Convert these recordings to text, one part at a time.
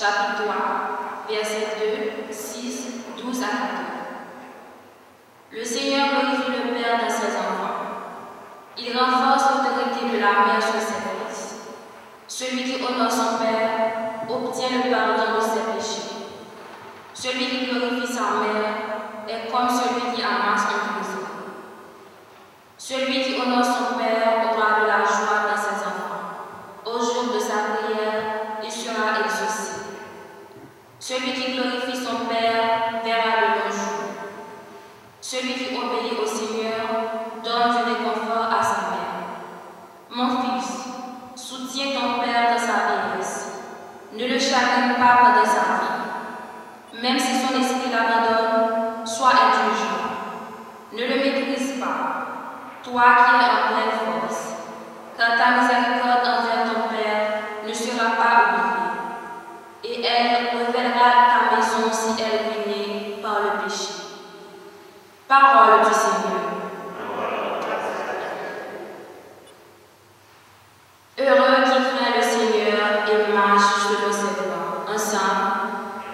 chapitre 3, versets 2, 6, 12 à 14. Le Seigneur glorifie le Père dans ses enfants. Il renforce l'autorité de la mère sur ses fils. Celui qui honore son Père obtient le pardon de ses péchés. Celui qui glorifie sa mère est comme celui qui amasse un trésor. Celui qui honore son Père aura de la joie dans ses enfants. Au jour de sa prière, il sera exaucé. Celui qui glorifie son Père verra de longs jours. Celui qui obéit au Seigneur donne du réconfort à sa mère. Mon fils, soutiens ton Père dans sa vieillesse. Ne le chagrine pas pendant sa vie. Même si son esprit l'abandonne, sois indulgent. Ne le méprise pas, toi qui es en pleine force, car ta miséricorde envers ton Père ne sera pas oubliée, et elle révélera ta maison si elle est ruinée par le péché. Parole du Seigneur. Heureux qui craint le Seigneur et marche selon ses voies. Ensemble,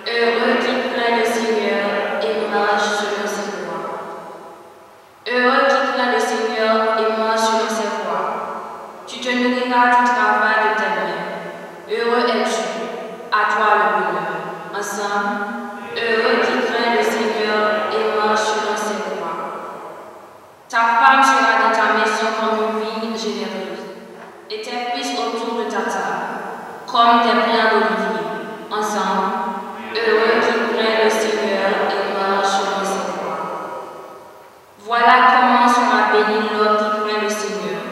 heureux qui craint le Seigneur et marche selon ses voies. Heureux qui craint le Seigneur et marche selon ses voies. Tu te nourriras du travail de tes mains. Heureux es-tu, à toi le bonheur. Ensemble, heureux qui craint le Seigneur et marche selon ses voies. Ta femme sera dans ta maison comme une vigne généreuse, et tes fils autour de ta table, comme des plants d'olivier. Ensemble, heureux qui craint le Seigneur et marche selon ses voies. Voilà comment sera béni l'homme qui craint le Seigneur.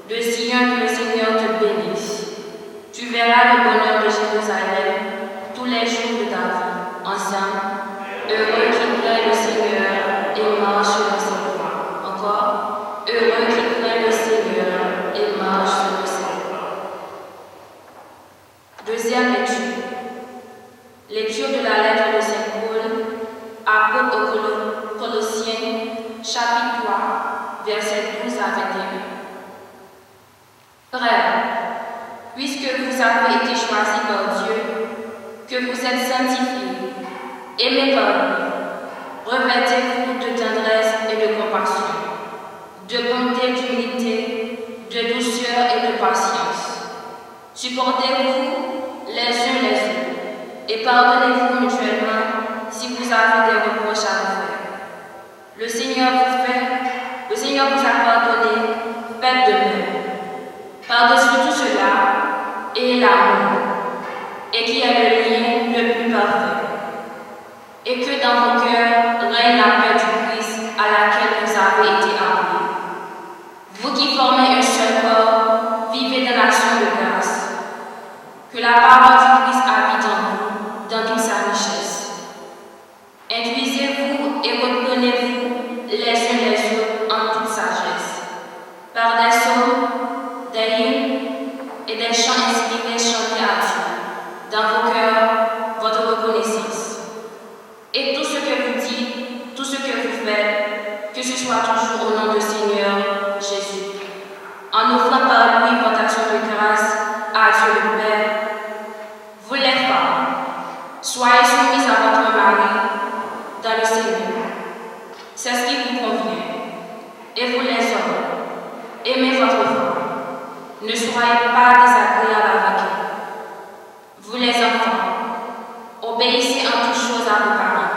De Sion que le Seigneur te bénisse. Tu verras le bonheur de Jérusalem tous les jours de ta vie. Ensemble, heureux qui craint le Seigneur et marche selon ses voies. Encore, heureux qui craint le Seigneur et marche selon ses voies. Deuxième lecture. Lecture de la lettre de Saint Paul, apôtre aux Colossiens, chapitre 3, versets 12 à 21. Frères, puisque vous avez été choisis par Dieu, que vous êtes sanctifiés, aimés par lui, revêtez-vous de tendresse et de compassion, de bonté, d'humilité, de douceur et de patience. Supportez-vous les uns les autres et pardonnez-vous mutuellement si vous avez des reproches à vous faire. Le Seigneur vous a pardonné, faites de même. Par-dessus tout cela, et l'amour, et qui est le lien le plus parfait. Et que dans vos cœurs règne la paix du Christ à laquelle vous avez été appelés. Vous qui formez un seul corps, vivez dans l'action de grâce. Que la parole du Christ habite en vous, dans toute sa richesse. Induisez-vous et reprenez-vous les uns les autres en toute sagesse, par des psaumes, des hymnes et des chants inspirés chantés à Dieu, dans vos cœurs, votre reconnaissance. Et tout ce que vous dites, tout ce que vous faites, que ce soit toujours au nom du Seigneur Jésus, en offrant par lui votre action de grâce à Dieu le Père. Vous les femmes, soyez soumises à votre mari dans le Seigneur. C'est ce qui vous convient. Et vous les hommes, aimez votre femme. Ne soyez pas désagréables avec elle. Vous les enfants, obéissez en toutes choses à vos parents.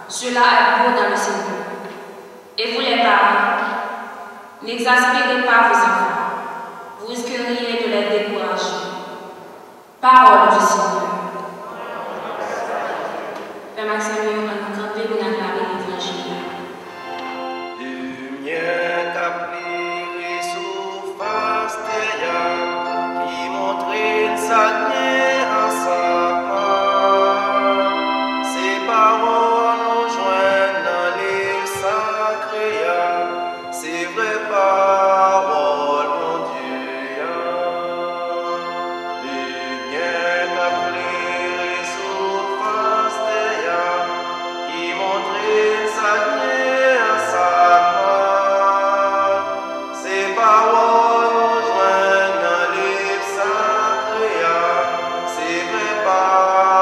Cela est beau dans le Seigneur. Et vous les parents, n'exaspérez pas vos enfants. Vous risqueriez de les décourager. Parole du Seigneur. Père Maxime, on nous camper pour acclamer l'Évangile. Lumière capée sous face terre, qui montre sa lumière à sa main. Ses paroles nous joignent dans les sacrés, c'est vrai parole, mon Dieu. Lumière capée sous face terre, qui montre sa lumière à sa main. Ses paroles nous joignent dans les sacrés, c'est vrai parole.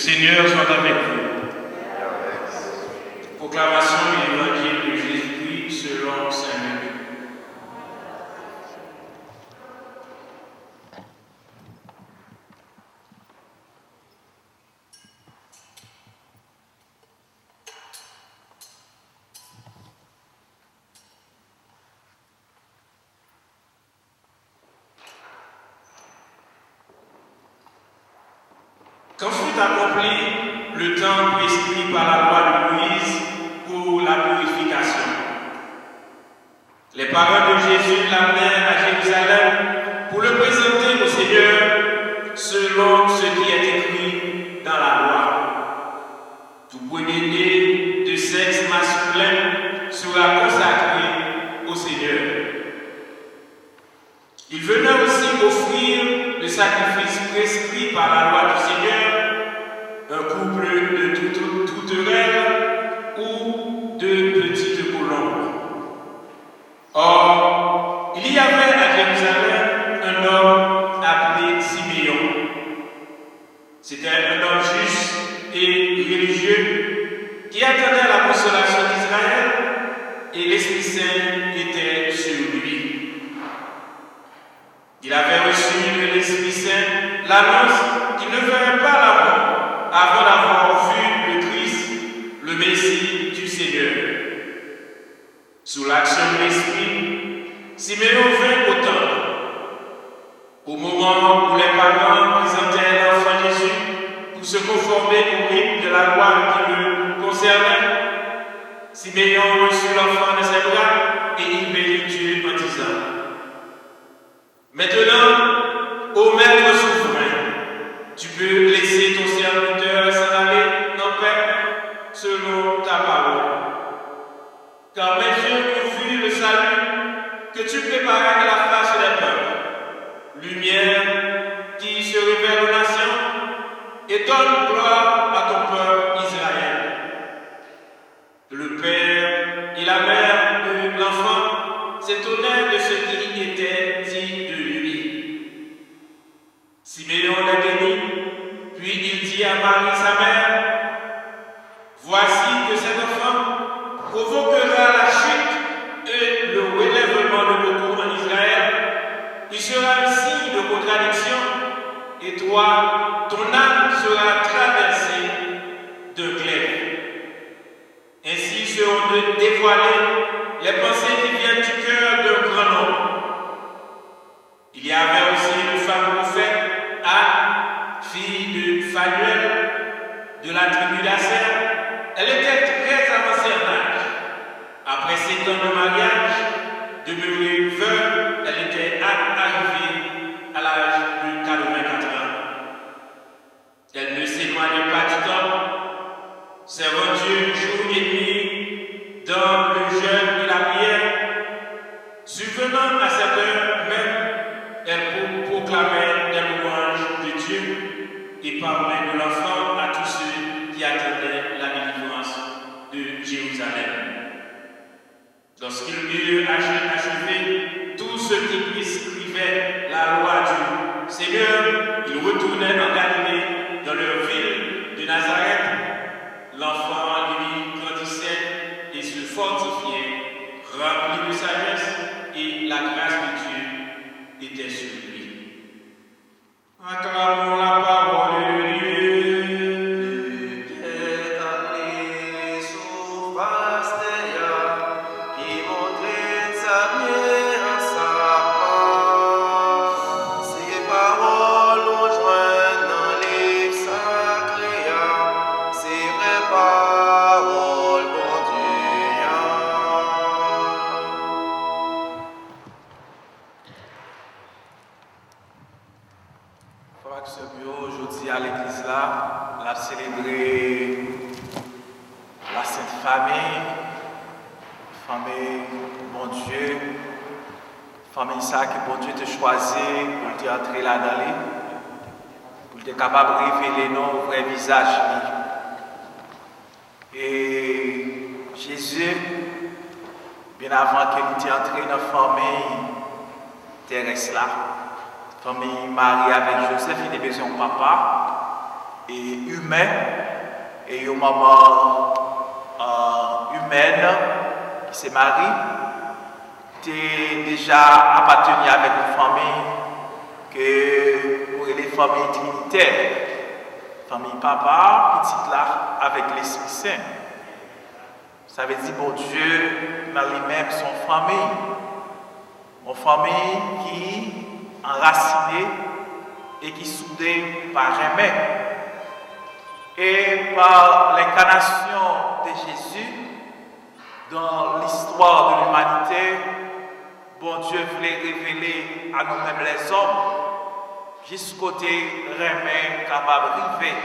Seigneur soit avec vous. Proclamation de l'évangile de Jésus-Christ selon saint Luc. Quand fut accompli le temps prescrit par la loi de Moïse pour la purification, les paroles de Jésus l'amenèrent à Jérusalem pour le présenter au Seigneur selon ce qui est écrit dans la loi. Tout premier-né de sexe masculin sera consacré au Seigneur. Il venait aussi offrir le sacrifice prescrit par la loi du Seigneur, un couple de tourterelles ou de petites colombes. Or, il y avait à Jérusalem un homme appelé Siméon. C'était un homme juste et religieux qui attendait la consolation d'Israël, et l'Esprit Saint était sur lui. Il avait reçu de l'Esprit Saint l'annonce qu'il ne verrait pas la mort avant d'avoir vu le Christ, le Messie du Seigneur. Sous l'action de l'Esprit, Siméon vint au temple. Au moment où les parents présentaient l'enfant Jésus pour se conformer au rite de la loi qui le concernait, Siméon reçut l'enfant de ses bras et il bénit Dieu en disant: Maintenant, ô Maître souverain, tu peux laisser ton serviteur s'en aller en paix selon ta parole. Car mes yeux ont vu le salut que tu préparais à la face des peuples, lumière qui se révèle aux nations et donne gloire à ton peuple Israël. Le père et la mère de l'enfant s'étonnèrent de ce qui était dit de lui. Siméon les bénit, puis il dit à Marie sa mère: Voici que cet enfant provoquera la chute et le relèvement de beaucoup en Israël. Il sera un signe de contradiction, et toi, ton âme sera traversée de glaive. Ainsi seront dévoilées les pensées qui viennent du cœur d'un grand homme. Il y avait aussi une femme prophète, Anne, fille de Phanuel, de la tribu d'Aser. Elle était très avancée en âge. Après 7 ans de mariage, demeurée veuve, elle était arrivée à l'âge de 84 ans. Elle ne s'éloignait pas du temple, servant Dieu jour et nuit dans le jeûne et la prière. Subvenant à cette heure même, elle proclamait des louanges de Dieu et parlait de l'enfant à tous ceux qui attendaient la délivrance de Jérusalem. Lorsqu'ils eurent achevé tout ce qui prescrivait la loi du Seigneur, ils retournaient en Galilée, dans leur ville de Nazareth. L'enfant, lui, grandissait et se fortifiait, rempli de sagesse, et la grâce de Dieu était sur lui. Acclamons la parole de Dieu. Aujourd'hui à l'église là, on a célébré la Sainte Famille, famille bon Dieu, famille ça que bon Dieu t'a choisi pour t'entrer là-dedans, pour être capable de révéler nos vrais visages. Et Jésus, bien avant qu'il nous entré dans la famille terrestre là, famille Marie avec Joseph, il a besoin de papa. et humain et une maman humaine qui s'est mariée, t'es déjà appartenu avec une famille que pour les familles trinitaires, famille papa, petite là, avec l'Esprit Saint. Ça veut dire, bon Dieu, dans lui-même, son famille. Une famille qui enracinée et qui soudée par jamais. Et par l'incarnation de Jésus, dans l'histoire de l'humanité, bon Dieu voulait révéler à nous-mêmes les hommes, jusqu'au côté jamais capable de vivre.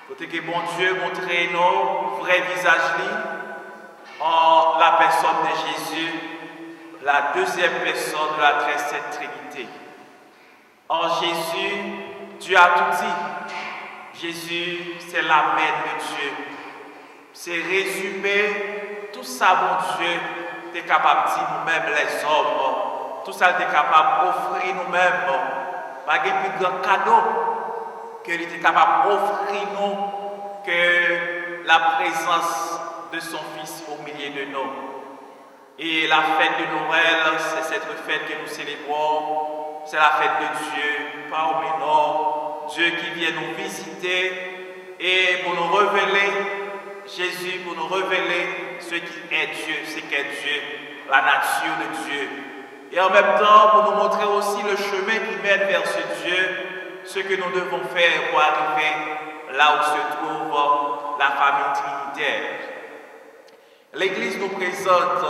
Côté que bon Dieu montrait nos vrais visages en la personne de Jésus, la deuxième personne de la très sainte Trinité. En Jésus, Dieu a tout dit. Jésus, c'est la mère de Dieu. C'est résumé tout ça, bon Dieu, tu es capable de dire nous-mêmes les hommes. Tout ça, tu es capable d'offrir nous-mêmes. Pas de plus grand cadeau que tu es capable d'offrir nous que la présence de son Fils au milieu de nous. Et la fête de Noël, c'est cette fête que nous célébrons. C'est la fête de Dieu parmi nous. Dieu qui vient nous visiter et pour nous révéler Jésus, pour nous révéler ce qui est Dieu, ce qu'est Dieu, la nature de Dieu. Et en même temps, pour nous montrer aussi le chemin qui mène vers ce Dieu, ce que nous devons faire pour arriver là où se trouve la famille trinitaire. L'Église nous présente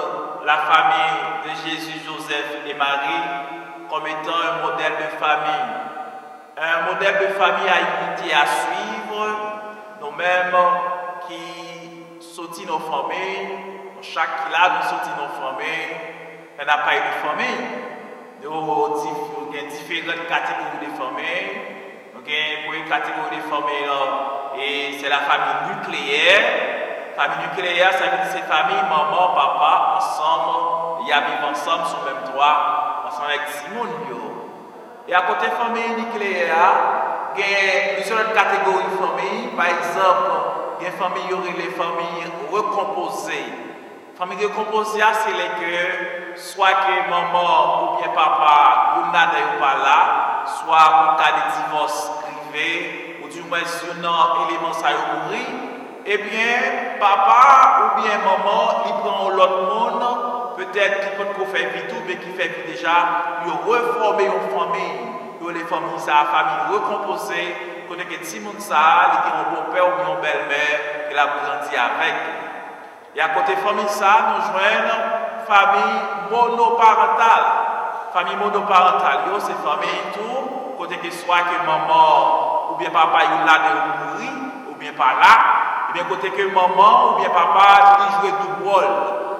la famille de Jésus, Joseph et Marie comme étant un modèle de famille. Un modèle de famille à imiter, à suivre, nous-mêmes qui sortis nos familles, chaque là nous sortis nos familles, on n'a pas eu de famille. Nous avons différentes catégories de familles. Pour une catégorie de famille, et c'est la famille nucléaire. Famille nucléaire, ça veut dire c'est famille, maman, papa, ensemble, ils vivent ensemble sur le même toit, ensemble avec Simon. Et à côté de la famille nucléaire, il y a plusieurs catégories de familles. Par exemple, il y a des familles, les familles recomposées. Famille recomposée, c'est les que soit que maman ou bien papa ou n'a pas là, soit en cas de divorce privé, ou du moins si on a un élément ça mourir, eh bien, papa ou bien maman, il prend l'autre monde, peut-être qu'il peut faire vite tout, mais qui fait vite déjà, il reformer une famille, les familles, ça, famille recomposée, qu'on est que si monde ça, il a un beau-père ou une belle-mère, qu'il a grandi avec. Et à côté de famille ça, nous joignons famille monoparentale. Famille monoparentale, c'est famille tout, côté que soit que maman ou bien papa il là de mourir, ou bien pas là, et bien côté que maman ou bien papa il joue double rôle.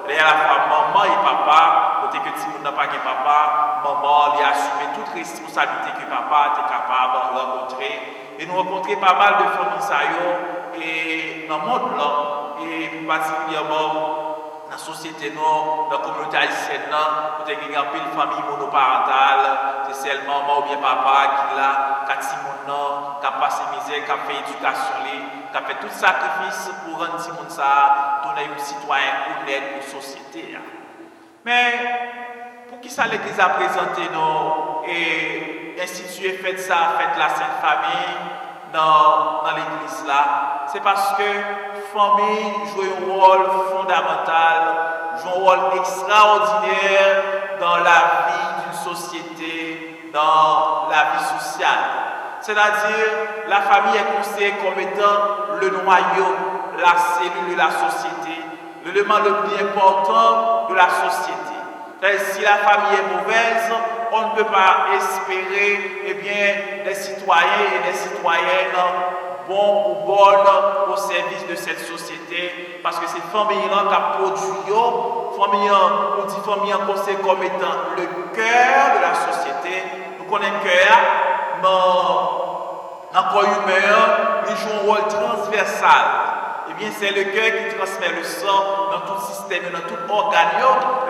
Il y a la fois maman et papa, côté que si vous n'avez pas de papa, maman il a assumé toute responsabilité que papa est capable de rencontrer. Et nous rencontrons pas mal de familles ça et dans le monde là, et plus particulièrement dans la société, dans la communauté haïtienne, il y a une famille monoparentale, c'est seulement maman ou bien papa qui a 4 Simon, qui a passé misère, qui a fait éducation, qui a fait tout sacrifice pour rendre Simon ça, donner un citoyen honnête pour la société. Mais pour qui ça l'Église a présenté nous et institué, fait ça, fait la Sainte Famille dans l'Église là, c'est parce que famille joue un rôle fondamental, joue un rôle extraordinaire dans la vie d'une société, dans la vie sociale. C'est-à-dire, la famille est considérée comme étant le noyau, la cellule de la société, l'élément le plus important de la société. C'est-à-dire, si la famille est mauvaise, on ne peut pas espérer des citoyens et des citoyennes bons ou bonnes au service de cette société, parce que c'est famille qui a produit, famille considérée comme étant le cœur de la société. Nous connaissons le cœur, dans le corps humain, il joue un rôle transversal. Eh bien, c'est le cœur qui transmet le sang dans tout système, dans tout organe.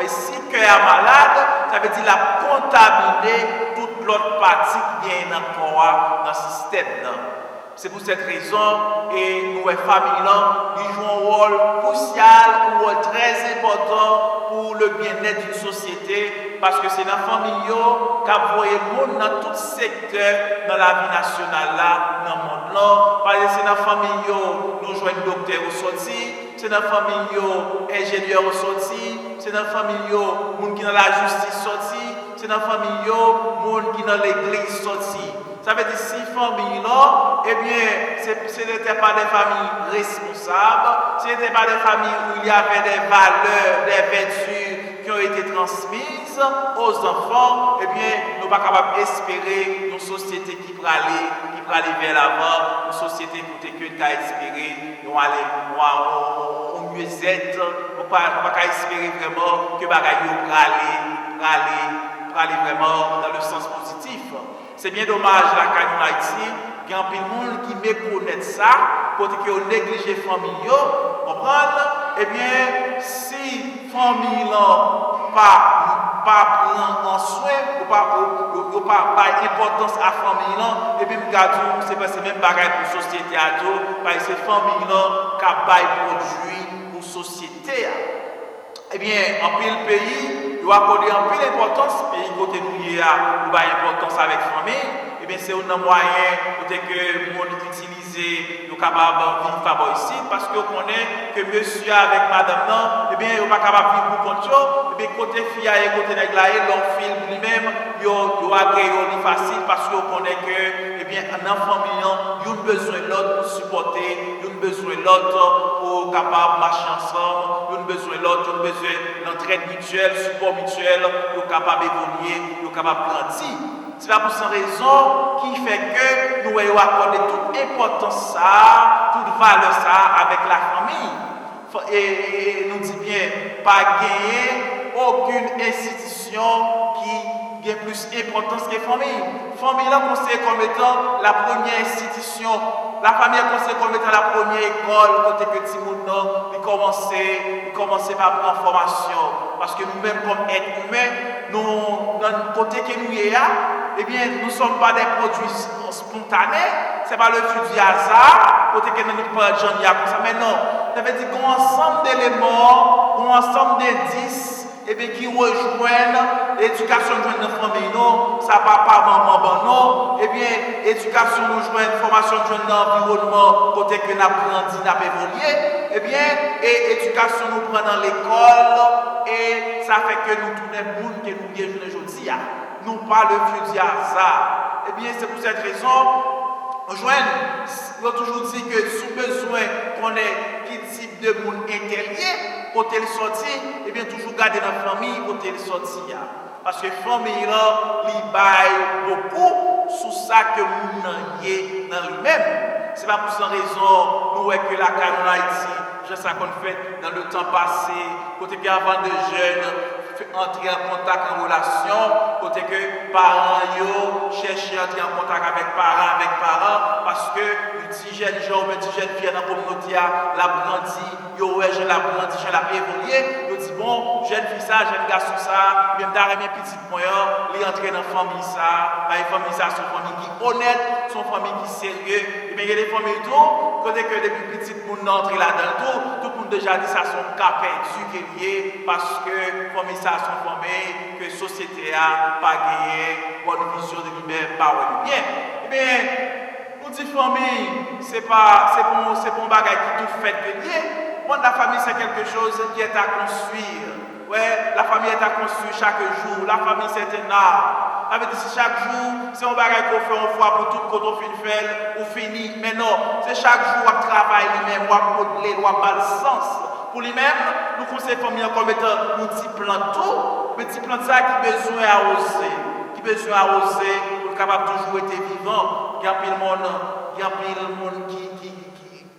Et si le cœur est malade, ça veut dire qu'il a contaminé toute l'autre partie qui vient dans le corps, dans le système. C'est pour cette raison et nous, les familles, ils jouent un rôle crucial, un rôle très important pour le bien-être d'une société, parce que c'est dans la famille qu'on voit le monde dans tout secteur dans la vie nationale, là, dans le monde là. Parce que c'est dans la famille nous jouons un docteur au sorti, c'est dans la famille ingénieur au sorti, c'est dans la famille monde qui dans la justice sorti, c'est dans la famille monde qui dans l'église sorti. Ça veut dire si famille là, eh bien, ce n'était pas des familles responsables, ce n'était pas des familles où il y avait des valeurs, des vertus qui ont été transmises aux enfants, eh bien, nous ne sommes pas capables d'espérer une société qui va aller vers l'avant, une société qui va espérer, nous aller au mieux-être, nous ne pouvons pas espérer vraiment que les choses vont aller vraiment dans le sens positif. C'est bien dommage là qu'en Haïti, il y a un peu de monde qui méconnaît ça, pour que vous négligez les familles, comprendre? Eh bien, si la famille n'a pas prendre en soin, ou pas importance à la famille, et puis c'est parce que même bagaille pour la société, parce que c'est la famille qui a produit pour la société. Eh bien, en pile pays, il doit accorder en pile importance, pays côté nous il y a importance avec la famille, eh bien c'est un moyen côté que le monde utilise, nous capable de vivre favor ici, parce qu'on connaît que monsieur avec madame non, eh bien il n'est pas capable de vivre pour compte, eh bien côté fille et côté nègre leur film lui-même, il a créé facile parce qu'on connaît que, eh bien en famille, il y a besoin de l'autre pour supporter, il y a besoin de l'autre pour capable marcher ensemble, il y a besoin de l'autre, il y a besoin d'entraide mutuelle, support mutuel, pour capable d'évoluer, pour capable grandir. C'est là pour cette raison qui fait que nous avons accordé toute importance ça, toute valeur ça avec la famille. Et nous dit bien, pas gagner aucune institution qui a plus d'importance que la famille. La famille est considérée comme étant la première institution. La famille est considérée comme étant la première école côté que Timoun commencer par prendre formation. Parce que nous-mêmes, comme êtres humains, nous, dans le côté que nous y eh bien, nous ne sommes pas des produits spontanés, ce n'est pas le fruit du hasard, côté que nous ne pouvons pas comme ça. Mais non, ça veut dire qu'un ensemble d'éléments, un ensemble d'indices, eh bien, qui rejoignent l'éducation de notre famille, non, ça papa, maman, non, eh bien, l'éducation nous joint, formation de l'environnement, côté que nous avons grandi, nous avons évolué, eh bien, et l'éducation nous prend dans l'école, et ça fait que nous tournons le monde que nous vivons aujourd'hui. Non pas le fruit du hasard. Eh bien, c'est pour cette raison, on a toujours dit que sous besoin qu'on ait quel type de monde intelligent, côté le sorti, eh bien, toujours garder dans la famille, côté le sorti. Parce que la famille, il baille beaucoup sur ça que nous y dans lui-même. C'est pas pour cette raison, nous voyons que la Canon Haïti, je sais qu'on fait dans le temps passé, côté qu'il y a avant de jeunes, entrer en contact, en relation, côté que parents cherchent à entrer en contact avec parents, parce que les petits jeunes gens, les petits jeunes filles dans la communauté, la grandi, je l'ai évolué, je dis bon, jeune fille ça, jeune garçon ça, même d'arrêter mes petits moyens, les entrer dans la famille ça, la famille ça, son famille qui est honnête, son famille qui est sérieux, et bien il y a des familles tout, côté que depuis petit monde entrer là-dedans, tout le monde déjà dit ça son cas perdu qui est lié, parce que famille ça sont famille, que la société a pas gagné, bonne vision de lui-même, pas bien. Eh bien, nous dit famille, c'est pas un bagage qui tout fait que lié. Moi, la famille, c'est quelque chose qui est à construire. Ouais, la famille est à construire chaque jour. La famille, c'est un art. Ça veut dire que chaque jour, c'est un bagage qu'on fait une fois pour tout, quand on fait une fête, on finit. Mais non, c'est chaque jour qu'on travaille lui-même, on modeler, on a le sens. Pour lui-même, nous conseillons la famille comme étant un petit planteau, petit planteau qui a besoin d'arroser, pour être capable de toujours être vivant. Il y a plein de monde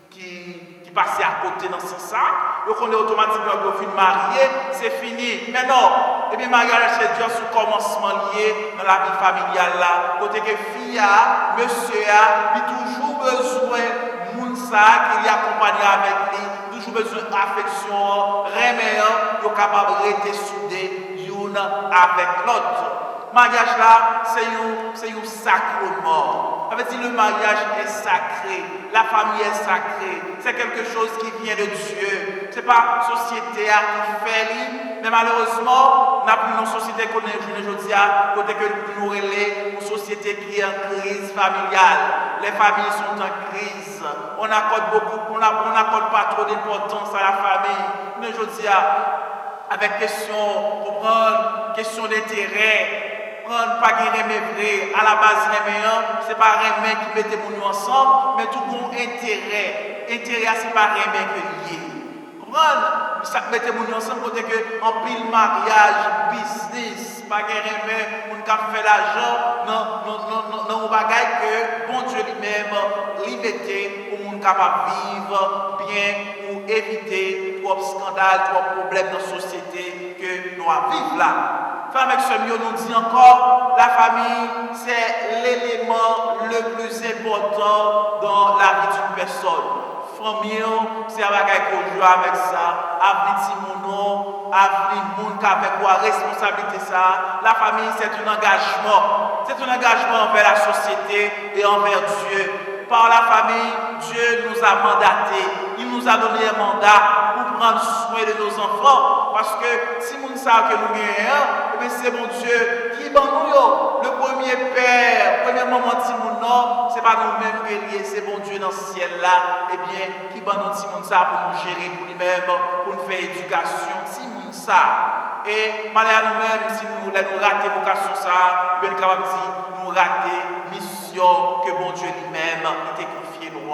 qui passe à côté dans ce sens. Donc on est automatiquement qu'on finit marié, c'est fini. Mais non, et bien mariage c'est Dieu sous commencement lié dans la vie familiale là. Côté que fille monsieur il a toujours besoin de monde ça qui l'accompagne avec lui, toujours besoin d'affection, remédier, il est capable de rester soudé l'une avec l'autre. Mariage là, c'est un sacrement. Ça veut dire le mariage est sacré, la famille est sacrée, c'est quelque chose qui vient de Dieu. Ce n'est pas la société qui fait, mais malheureusement, on n'a plus une société qu'on est aujourd'hui, côté que nous relais, une société qui est en crise familiale. Les familles sont en crise. On n'accorde pas trop d'importance à la famille. Mais aujourd'hui, avec question d'intérêt, prendre pas guérir vrai, à la base c'est pas remet qui mettait nous ensemble, mais tout bon intérêt. Intérêt c'est pas remet que lié. Prendre ça mettait nous ensemble côté que en pile mariage, business, pas guérir on cap faire l'argent, non on bagaille que bon Dieu lui-même liberté pour monde capable vivre bien ou éviter trop scandale, trop problèmes dans la société que nous vivons là. Avec ce mieux, nous dit encore, la famille, c'est l'élément le plus important dans la vie d'une personne. Famille, c'est un bagage qu'on joue avec ça, avec mon monde avec quoi responsabilité ça. La famille, c'est un engagement. C'est un engagement envers la société et envers Dieu. Par la famille, Dieu nous a mandatés. Il nous a donné un mandat pour prendre soin de nos enfants. Parce que si nous savons que nous gagnons, c'est mon Dieu qui ban nous. Le premier père, le premier moment de Timoun, ce n'est pas nous-mêmes qui liés, c'est mon Dieu dans ce ciel-là. Eh bien, qui ban nous Timoun ça pour nous gérer pour lui-même, pour nous faire éducation. Timoun ça. Et malgré nous-mêmes, si nous rater vocation ça, nous sommes capables de nous rater mission que mon Dieu lui-même était confié nous.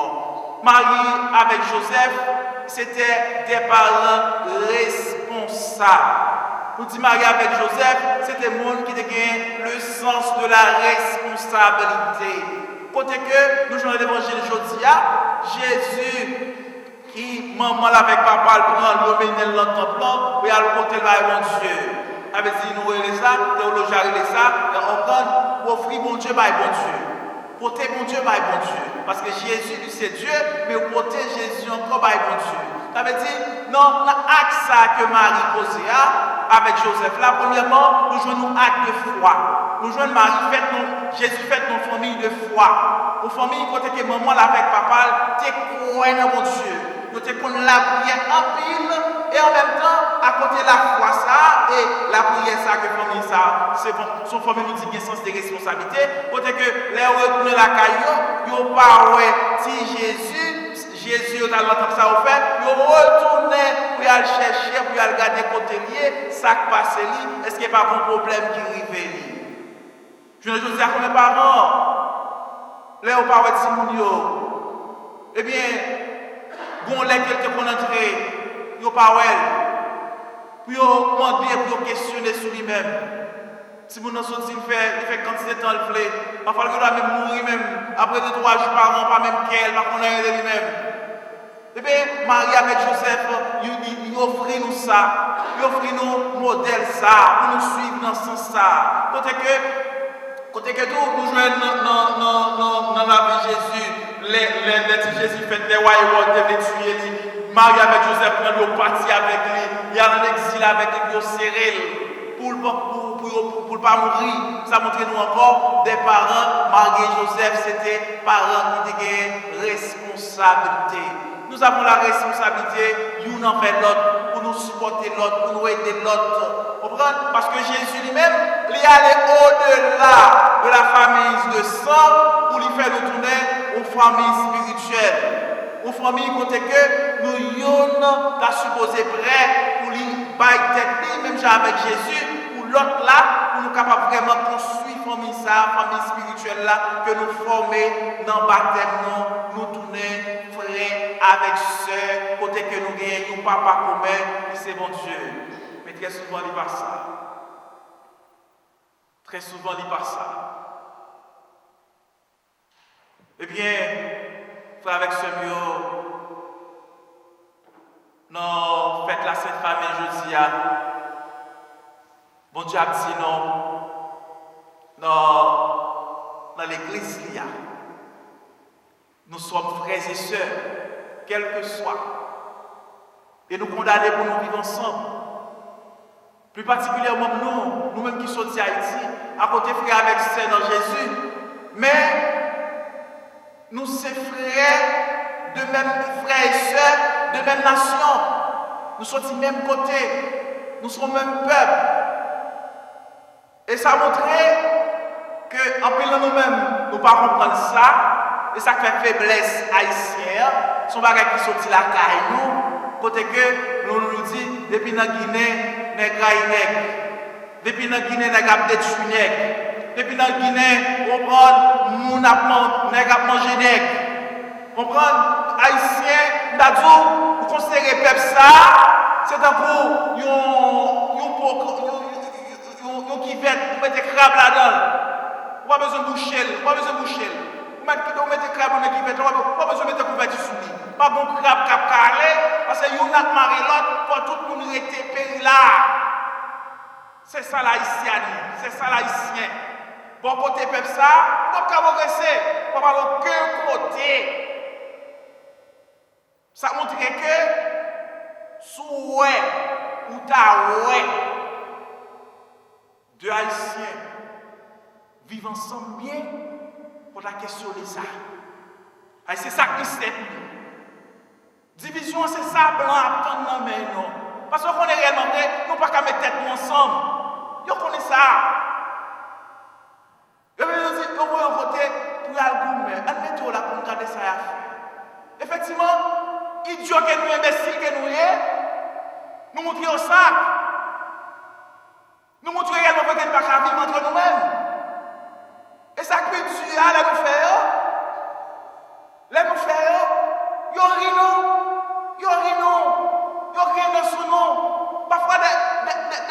Marie avec Joseph, c'était des parents responsables. Pour dire Marie avec Joseph, c'était le monde qui a le sens de la responsabilité. Côté que nous jouons l'évangile aujourd'hui, Jésus qui, maman avec papa, le prend, le met dans le temple, et à l'autre côté, mon Dieu. Avec dit nous relais ça, théologie relais ça, on prend pour offrir mon Dieu, bon Dieu. Porter mon Dieu, bon Dieu. Parce que Jésus, lui, c'est Dieu, mais porter Jésus encore, bon Dieu. Ça veut dire, non, l'acte ça que Marie posait avec Joseph, là, premièrement, nous jouons un acte de foi. Nous jouons Marie, Jésus fait nos familles de foi. Nos familles, côté que maman avec papa, t'es quoi dans mon Dieu. Nous te connaissons la prière en pile, et en même temps, à côté de la foi, ça, et la prière, ça, que famille, ça, c'est bon. Son famille nous dit qu'il y a un sens de responsabilité. Côté que les retourner la caillou, ils n'ont pas, si Jésus, dans l'entendre ça, au fait, ils retourné pour aller chercher, pour aller regarder côté lié, ça qui passe, est-ce qu'il n'y a pas un problème qui arrive? Je ne dis pas que mes parents, les parents de Simon, eh bien, bon, les quelqu'un qu'on entre, ils n'ont pas puis ils demander, pour questionner sur lui-même. Si vous n'en sortez, il fait quantité de temps le fait. Parfois, il doit même mourir même. Après 2-3 jours par an, pas même qu'elle, pas qu'on ait de lui-même. Eh bien, Marie avec Joseph, il offre nous ça. Il offre nous modèle ça, pour nous suivre dans ce sens ça. Côté que tout, nous jouons dans la vie de Jésus. Les Jésus fait des rois et tuer. Marie avec Joseph prend le parti avec lui. Il y a un exil avec lui pour serrer pour ne pas mourir. Ça montre nous encore des parents. Marie et Joseph, c'était parents qui ont responsabilité. Nous avons la responsabilité, l'un envers l'autre, pour nous supporter l'autre, pour nous aider l'autre. Comprenez? Parce que Jésus lui-même, il est allé au-delà de la famille de sang pour lui faire nous tourner aux familles spirituelles. Aux familles côté que nous sommes supposés prêts pour lui bailler tête, même avec Jésus, pour l'autre là, pour nous capables vraiment construire famille spirituelle là, que nous former dans le baptême, nous tourner frères avec sœurs, côté que nous gagnons, papa commun, c'est bon Dieu. Mais très souvent, il passe ça. Très souvent, il passe ça. Eh bien, frère avec ce mieux, non, faites la Sainte Famille jeudi. Bon Dieu a dit non, dans l'église, nous sommes frères et sœurs, quel que soit. Et nous condamnons pour nous vivre ensemble. Plus particulièrement nous-mêmes qui sommes d'Haïti, à côté frères avec sœurs dans Jésus. Mais frères, de même frères et sœurs, de même nation. Nous sommes du même côté. Nous sommes même peuple. Et ça a montré que, en pile nous-mêmes, nous ne pouvons pas comprendre ça. Et ça fait faiblesse haïtienne. Son bagage qui sortit la caille nous. Côté que nous disons, depuis la Guinée, nous sommes depuis la Guinée, nous avons détruit nègres. Depuis la Guinée, on prend, nous avons mangé nègres. On prend haïtien, d'adou, vous considérez peuple ça, c'est un coup, yon qui vête, vous mettez crabe là-dedans. Pas besoin de boucher, pas besoin de boucher. Vous mettez crabe dans qui vête, pas besoin de mettre couverture sous lui. Pas bon crabe cap carré, parce que yon a maré l'autre, pour tout le monde rester péri là. C'est ça l'haïtien, c'est ça l'haïtien. Bon côté peuple ça, vous ne pouvez pas progresser, vous ne pouvez pas aucun côté. Ça montre que sous ou ta deux haïtiens vivent ensemble bien pour la question de ça. Et c'est ça qui c'est. Division, c'est ça blanc à prendre mais non. Parce qu'on est réellement vrai, nous ne pouvons pas mettre tête ensemble. Vous connaissez ça. Et puis nous disons, on va voter pour l'album. Admettons là pour regarder ça à faire. Effectivement, idiot que nous, imbécile que nous sommes, nous montrons ça. Nous montrons également que nous ne pouvons pas vivre entre nous-mêmes. Et ça que Dieu a là nous faire. Là nous faire. Yo rino sous nous. Parfois des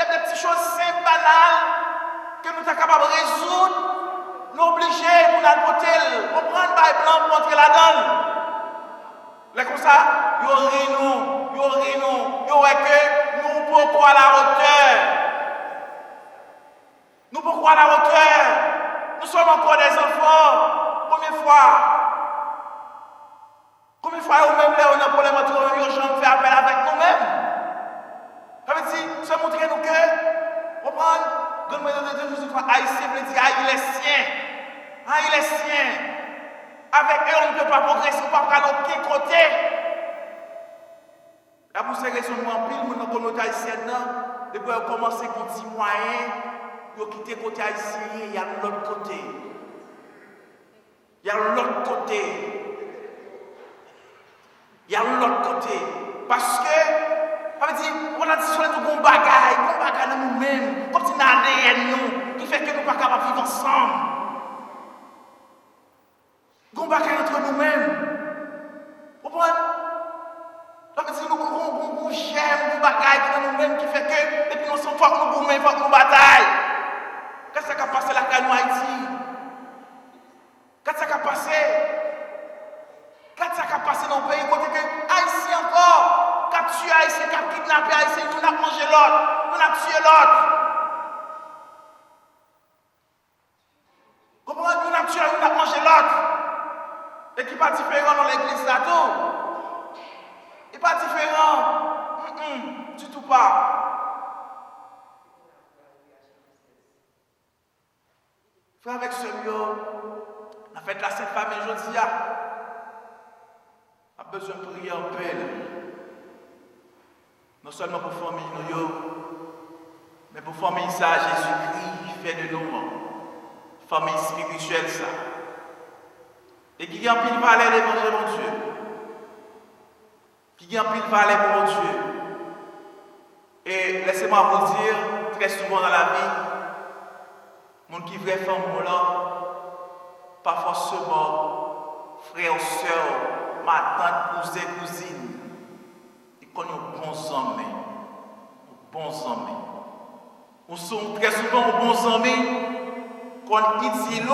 petites choses simples, banales, que nous sommes capables de résoudre. Nous obligés pour notre côté, on prend le bail blanc pour entrer là-dedans. Là comme ça, yo rino, yo est que nous pouvons à la hauteur. Nous pouvons à la hauteur. Nous sommes encore des enfants. Combien de fois nous-mêmes, on a un problème entre nous, on fait appel avec nous-mêmes. Ça veut dire, ça montre nous que, on prend, haïtien veut dire, il est sien. Il est sien. Avec eux, on ne peut pas progresser, on ne peut pas aller aucun côté. Et pour ces raisons, nous en pile, nous sommes haïtiens, depuis qu'on a commencé à petit moyen, pour quitter le côté haïtien, il y a l'autre côté. Il y a l'autre côté. Il y a l'autre côté. Parce que, ça veut dire, on a dit sur nous bon bagaille dans nous-mêmes, comme si nous avons nous, qui fait que nous ne sommes pas capables de vivre ensemble. Bon bagaille entre nous-mêmes. Vous comprenez? Ça veut dire, nous j'aime bon bagaille dans nous-mêmes, qui fait que, depuis nous sommes forts, nous boumons, forts, nous bataille. Qu'est-ce qui a passé là en Haïti? Qu'est-ce qui a passé? Qu'est-ce qui a passé dans le pays? Côté que Haïtien encore, qui a tué Haïtien, qui a kidnappé Haïtien, nous avons mangé l'autre, nous avons tué l'autre. Comprenez? Nous avons tué, nous avons mangé l'autre. Et qui n'est pas différent dans l'église là tout. Il n'est pas différent. Du tout pas. Frère avec ce mieux, on a fait la Sainte Famille aujourd'hui. On a besoin de prier en paix. Non seulement pour famille nous, mais pour famille ça, Jésus-Christ fait de nous. Famille spirituelle ça. Et qui a pile valeur l'évangile mon Dieu. Qui a pile valeur pour mon Dieu. Et laissez-moi vous dire, très souvent dans la vie, mon qui vrai femme là, pas forcément frère, soeur, ma tante, cousin, cousine. Ils connaissent bons amis. Bons amis. Nous sommes très souvent bons amis qu'on utilise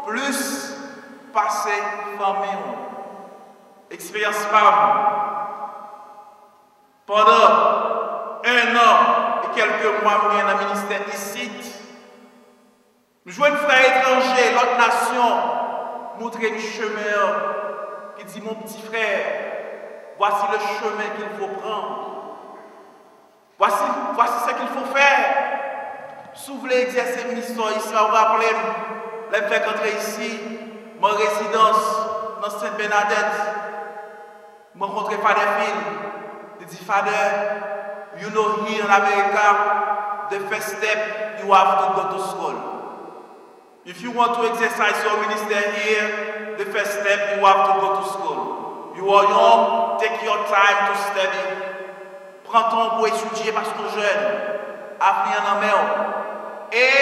plus passer famille. Expérience femme. Pendant 1 an et quelques mois, nous sommes dans le ministère ici. Nous jouons un frère étranger, l'autre nation, montrer le chemin qui dit mon petit frère, voici le chemin qu'il faut prendre. Voici ce qu'il faut faire. Si vous voulez exercer le ministère ici, on va appeler les faire entrer ici, ma résidence, dans Sainte-Bernadette, je rencontré Father Phil. Il dit, Father, you know here in America, the first step you have to go to school. If you want to exercise your ministry here, the first step you have to go to school. You are young, take your time to study. Prends ton temps pour étudier parce que jeune, avenir en main. Et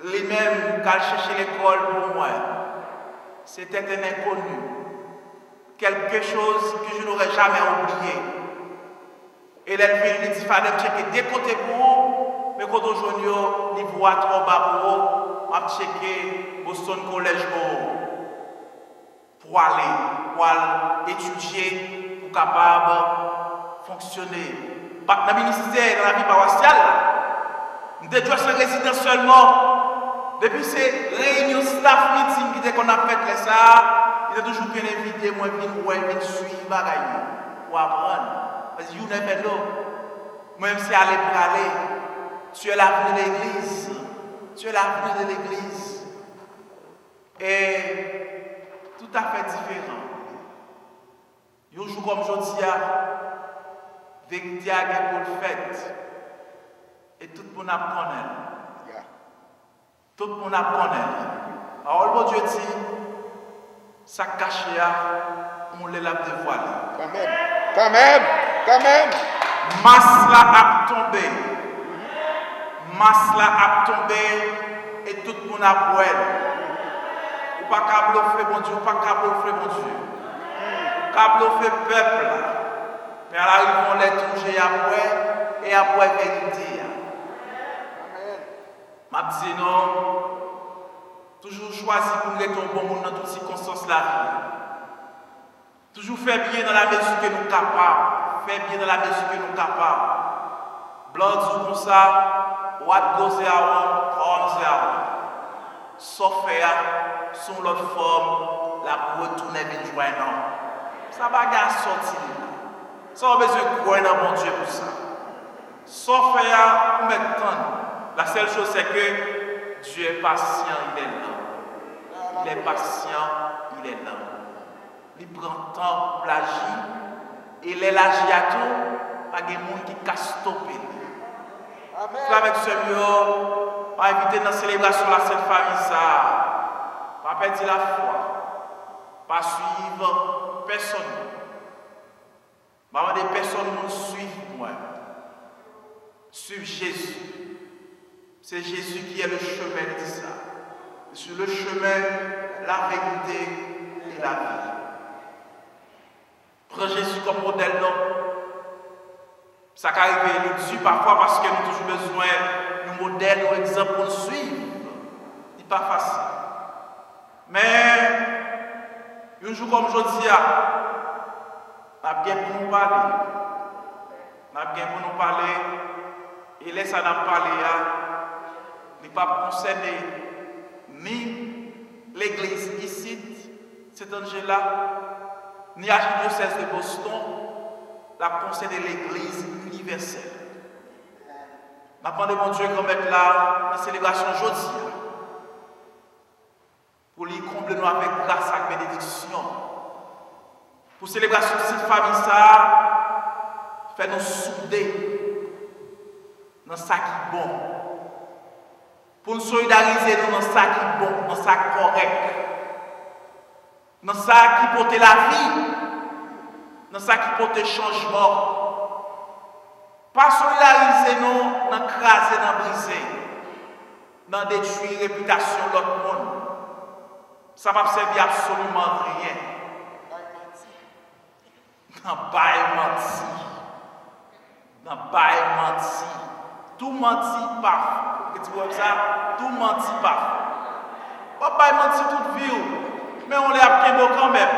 les mêmes qu'à chercher l'école pour moi, c'était un inconnu. Quelque chose que je n'aurais jamais oublié. Et l'élève lui dit, fallait checker des côtés pour vous, mais quand aujourd'hui, niveau à trop bas pour vous, je vais checker Boston College pour aller étudier, pour capable fonctionner. Dans le ministère, dans la vie paroissiale, nous devons être résidents seulement. Depuis ces réunions staff meeting qu'on a fait ça, il a toujours bien invité moi venir suivre bagaille pour apprendre. Parce que you never know. Même si aller pour aller, tu es l'avenir de l'église. Tu es l'avenir de l'église. Et tout à fait différent. Un jour comme aujourd'hui, avec Diague pour le fait, et tout le monde apprend. Tout le monde apprend. Alors, le bon Dieu dit, ça cache, on les l'a dévoilé. Quand même. Masse là a tombé. Masse là a tombé, et tout le monde a boire. Ou pas qu'à bluffer, bon Dieu, ou pas qu'à bluffer, bon Dieu. Qu'à bluffer peuple là. Mais à l'arrivée, on les touche et à boire vérité. Ma dit non, toujours choisi pour être un bon monde dans toutes circonstances de la vie. Toujours faire bien dans la mesure que nous sommes capables. Faire bien dans la mesure que nous sommes capables. Blanc dit comme ça, what goes around, comes around. Sauf faire, sous l'autre forme, la retourner bien joindre. Ça va gagner sortir. Ça a besoin de croire dans mon Dieu pour ça. Sauf faire, maintenant. La seule chose, c'est que Dieu est patient, il est là. Il est patient, il est là. Il prend le temps pour l'agir. Et il agit à tout, pas de monde qui casse stopper. Avec ce mieux, on va inviter dans la célébration de la Sainte Famille, ça. Pas perdre la foi. Pas suivre personne. Pas des personnes qui suivent moi. Suivre Jésus. C'est Jésus qui est le chemin de ça. Sur le chemin, la vérité et la vie. Prends Jésus comme modèle, non. Ça arrive là-dessus parfois parce que nous avons toujours besoin de modèle ou exemple pour nous suivre. Ce n'est pas facile. Mais, un jour comme aujourd'hui, on a bien pour nous parler. On a bien pour nous parler. Et laisse à nous parler. Ne pas concerner ni l'église ici, c'est Angela, ni l'archidiocèse de Boston, la concerner l'église universelle. Maintenant, mon Dieu, qu'on mette là, la célébration aujourd'hui, pour lui combler nous avec grâce et bénédiction. Pour célébration de cette famille, ça, fait nous souder dans ça qui est bon. Pour nous solidariser dans ça qui est bon, dans ça qui est correct, dans ça qui porte la vie, dans ça qui porte le changement. Pas solidariser nous dans craser, dans briser, dans détruire la réputation de l'autre monde. Ça ne va servir absolument rien. Dans bail menti. Dans bail menti. Tout menti parfait. Tu vois ça? Tout menti parfait. Papa menti toute vie. Mais on les a bien quand même.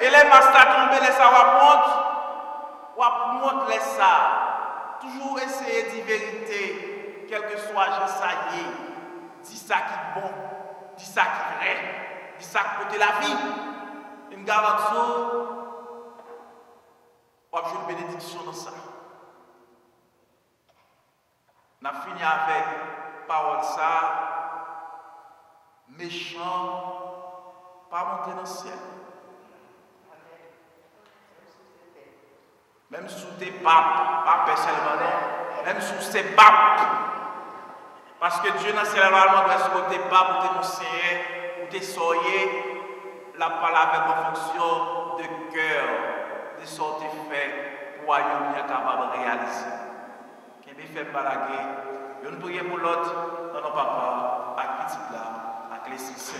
Et les masters tombés, les ça va montre les ça. Toujours essayer de dire vérité, quel que soit je ça y est. Dis ça qui est bon, dis ça qui est vrai, dis ça qui côté la vie. Une garantie, on va jouer une bénédiction dans ça. On a fini avec parole ça, méchant pas monter dans le ciel. Même sous tes papes, pas personnellement, non. Même sous tes papes. Parce que Dieu n'a seulement besoin sur tes papes, pour tes conseillers, pour tes soyez, la parole avec en fonction de cœur, de sorte fait pour ayons capable de réaliser. Qui me fait balaguer, je ne prie pour l'autre, non, non, papa, à petit là, à les six.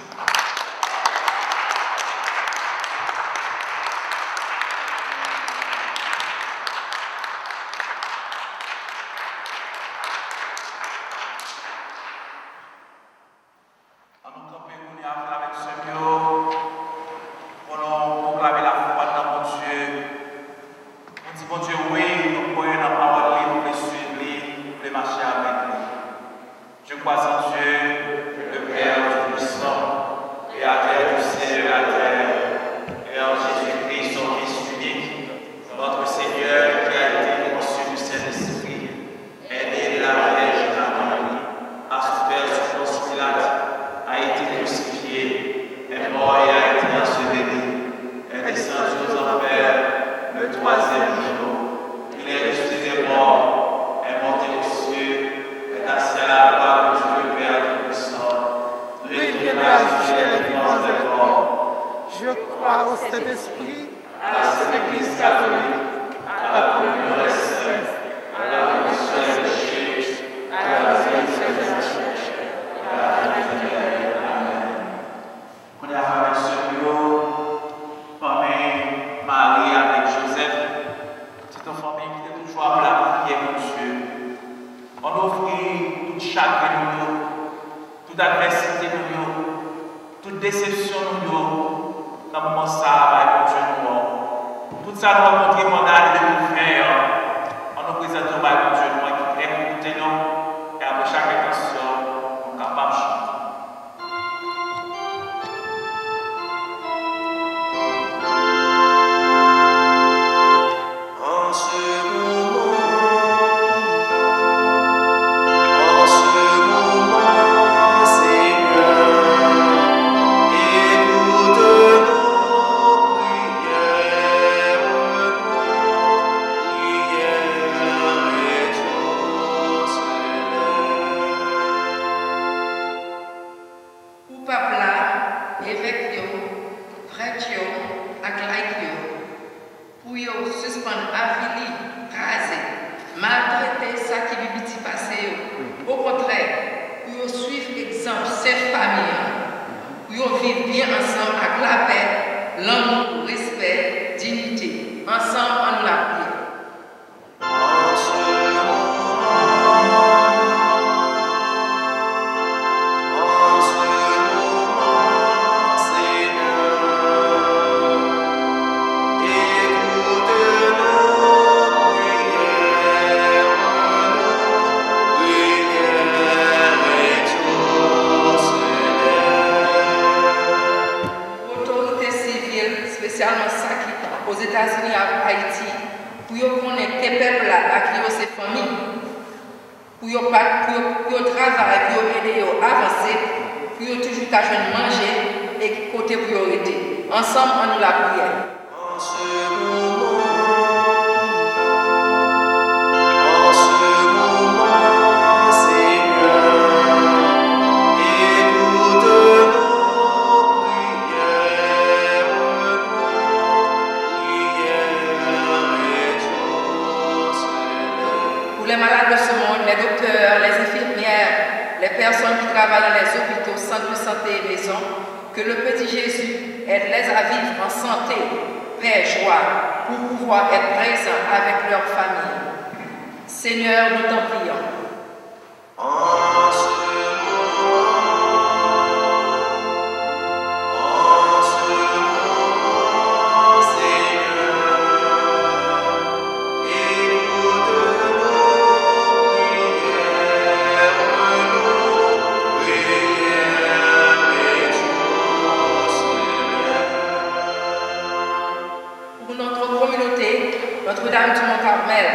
Notre-Dame du Mont-Carmel,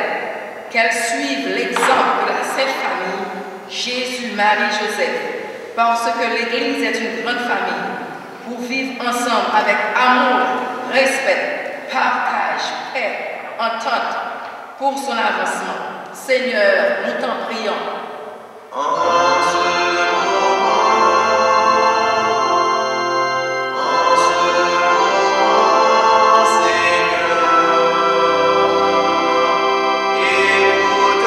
qu'elle suive l'exemple de la Sainte Famille, Jésus, Marie, Joseph, parce que l'Église est une grande famille. pour vivre ensemble avec amour, respect, partage, paix, entente pour son avancement. Seigneur, nous t'en prions. En ce moment, Seigneur, écoute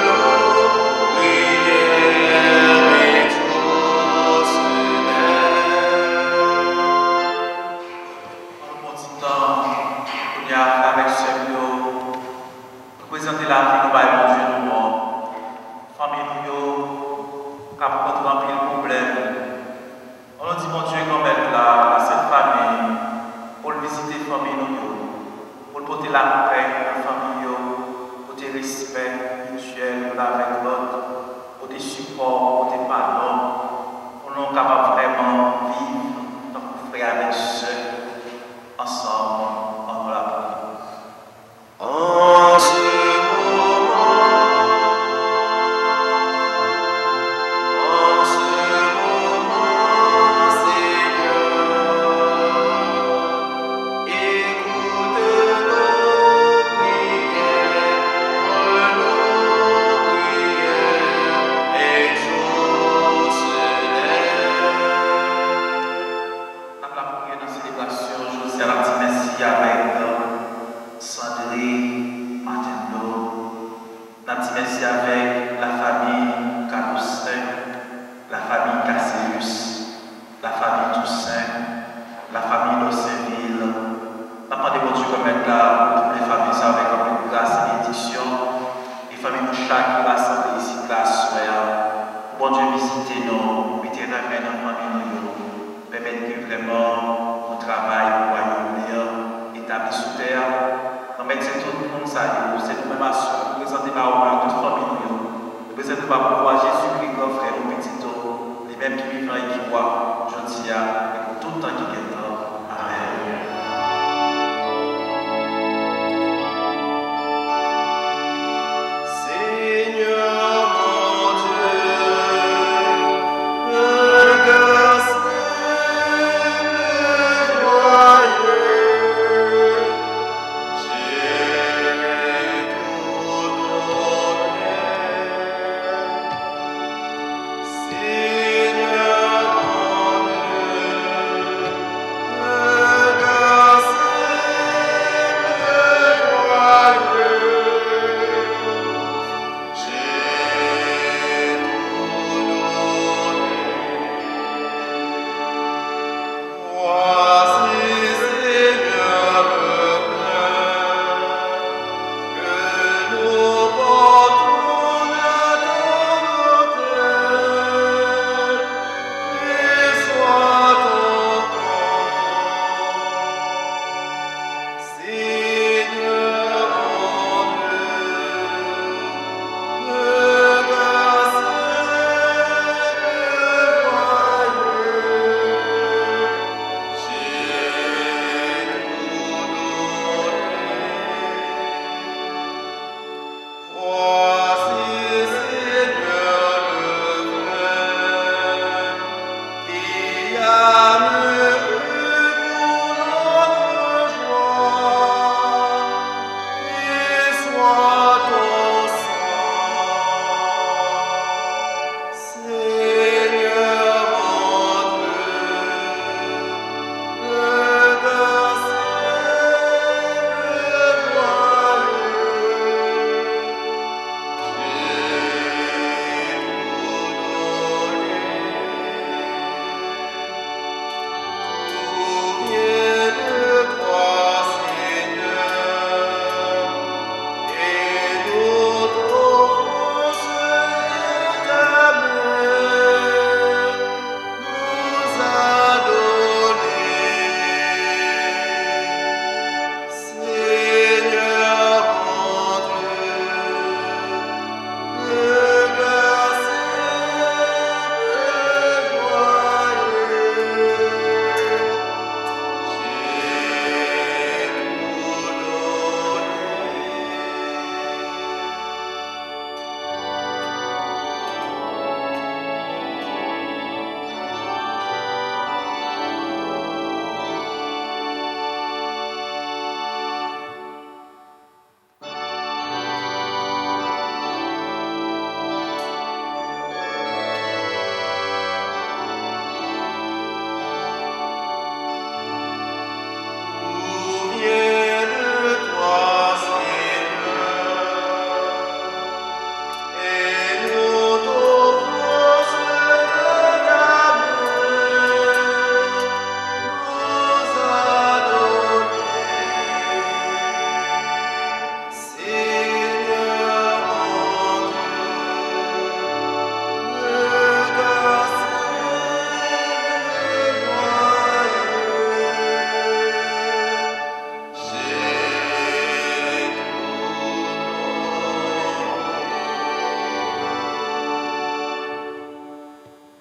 nos prières et tous En bon petit temps, on y a avec ce présenter la vie, nous va mon Dieu, nous, famille, nous, qui a rencontré un problème. On nous dit, mon Dieu, quand même, là, cette famille, pour visiter la famille, nous, pour porter la paix à la famille, pour le respect mutuel l'un avec l'autre, pour le support, pour le pardon, pour nous capables vraiment vivre, donc frères avec ceux, ensemble, en la prière. en ce moment, Seigneur, écoute nos prières et exauce-les. Dans la première célébration, je vous ai merci avec Sandrine, Martineau. Merci avec la famille Caloustin, la famille Casséus, la famille Toussaint, la famille d'Osséville. Demandez mon Dieu comme là, pour toutes les familles avec un peu de grâce et édition. Les familles nous chaque rassemblées ici, là, soir. Bon Dieu, visitez-nous, mettez-nous dans la famille nous. Permettez que vraiment nous travaillons au royaume établi sous terre. Nous mettons tout le monde ça, c'est nous-mêmes à nous présenter la honneur de toute famille. Nous présentons par pouvoir Jésus-Christ, grand frère, nous petits, les mêmes qui vivent et qui voient, je dis et pour tout le temps qui est temps. Amen. Seigneur mon Dieu, le cœur simple et joyeux, j'ai tout donné.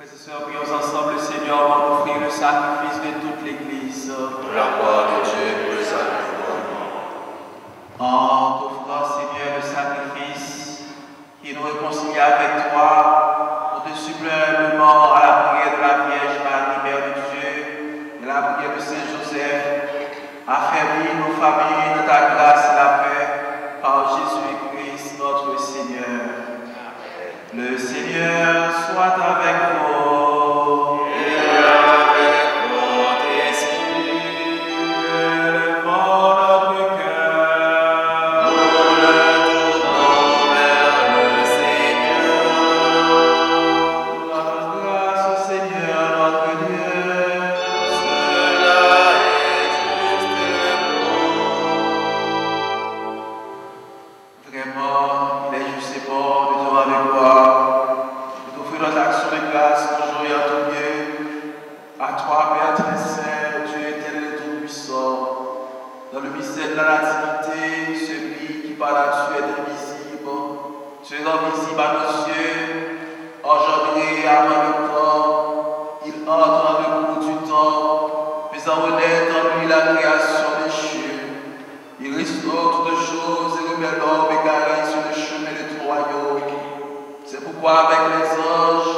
Frères et sœurs, prions ensemble le Seigneur va offrir le sacrifice de toute l'Église. Pour la gloire de Dieu, pour le salut du monde. En t'offrant, Seigneur, le sacrifice qui nous réconcilie avec toi, nous te supplions humblement à la prière de la Vierge Marie, Mère de Dieu, et la prière de Saint Joseph, affermis nos familles dans ta grâce et la paix, par Jésus-Christ notre Seigneur. Le Seigneur soit avec vous. Et avec votre esprit, Élevons notre cœur. nous le tournons vers le Seigneur. Nous rendons grâce au Seigneur notre Dieu. Cela est juste et bon. Vraiment, il est juste et bon de te avec toi, de t'offrir notre action de grâce toujours et en tout lieu. À toi, Père très saint, Dieu éternel et tout-puissant, dans le mystère de la nativité, celui qui par nature est invisible, se rend visible à nos yeux, engendré avant le temps, il entre dans le cours du temps, faisant renaître en lui la création des cieux. Il restaure toutes choses et remet l'homme égaré sur le chemin de ton royaume. C'est pourquoi avec les anges,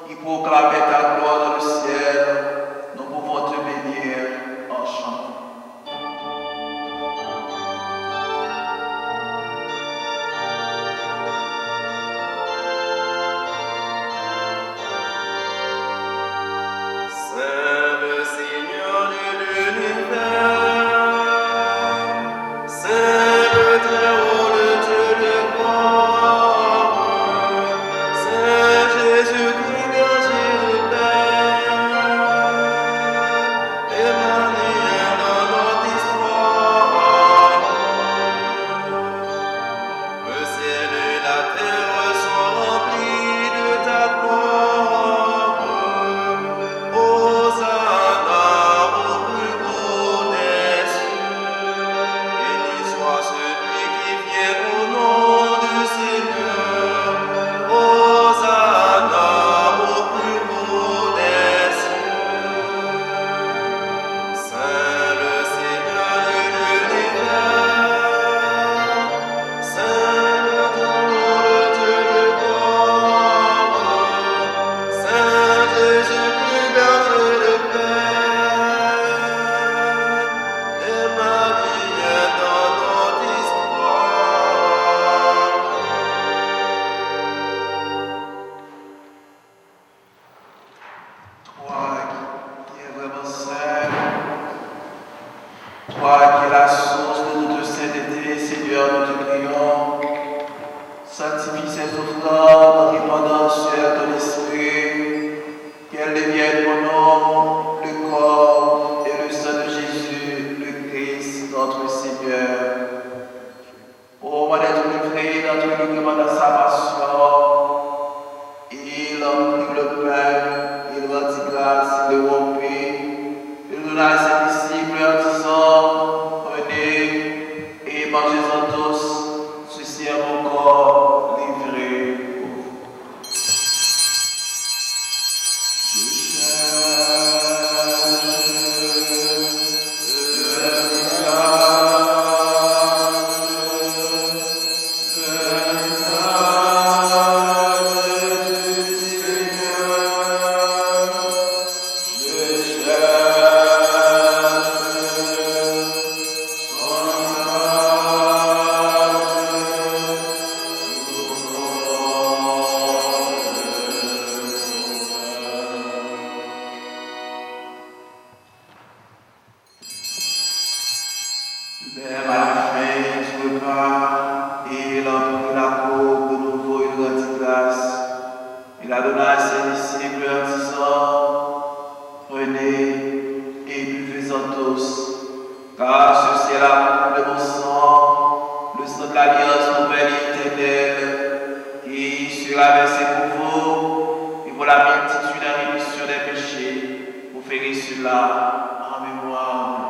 qui proclamaient ta gloire dans le ciel, nous pouvons te bénir en chantant. C'est le Seigneur de l'univers. C'est le Très-Haut, le Dieu de gloire. C'est Jésus-Christ, Dieu du Père. Emmanuel dans notre histoire. Le ciel et la terre sont remplis de ta gloire. Hosanna au plus haut des cieux. Béni soit celui qui vient au nom du Seigneur. Hosanna au plus haut des cieux. Saint le Seigneur de l'univers. Saint le Très-Haut, le Dieu de gloire. Saint Jésus-Christ, berger de paix. Emmanuel dans notre histoire. Toi qui es vraiment saint, toi qui es la source de notre sainteté, Seigneur, nous te prions. Sanctifie ces offrandes en répandant sur ton esprit, qu'elles deviennent mon nom, le corps et le sang de Jésus, le Christ, notre Seigneur. Au moment d'être livré dans tout uniquement dans sa passion, il prit le pain, il rendit grâce, il le rompit, il donna à ses disciples en disant, prenez et mangez-en tous, ceci est mon corps livré pour vous. Même à la fin du repas, il a pris la coupe de nouveau, il rendit grâce. Il a donné à ses disciples en disant, prenez et buvez-en tous, car ceci est la coupe de mon sang, le sang de l'alliance nouvelle et éternelle, qui sera versé pour vous et pour la multitude en rémission des péchés. Vous ferez cela en mémoire de moi.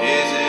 Jésus.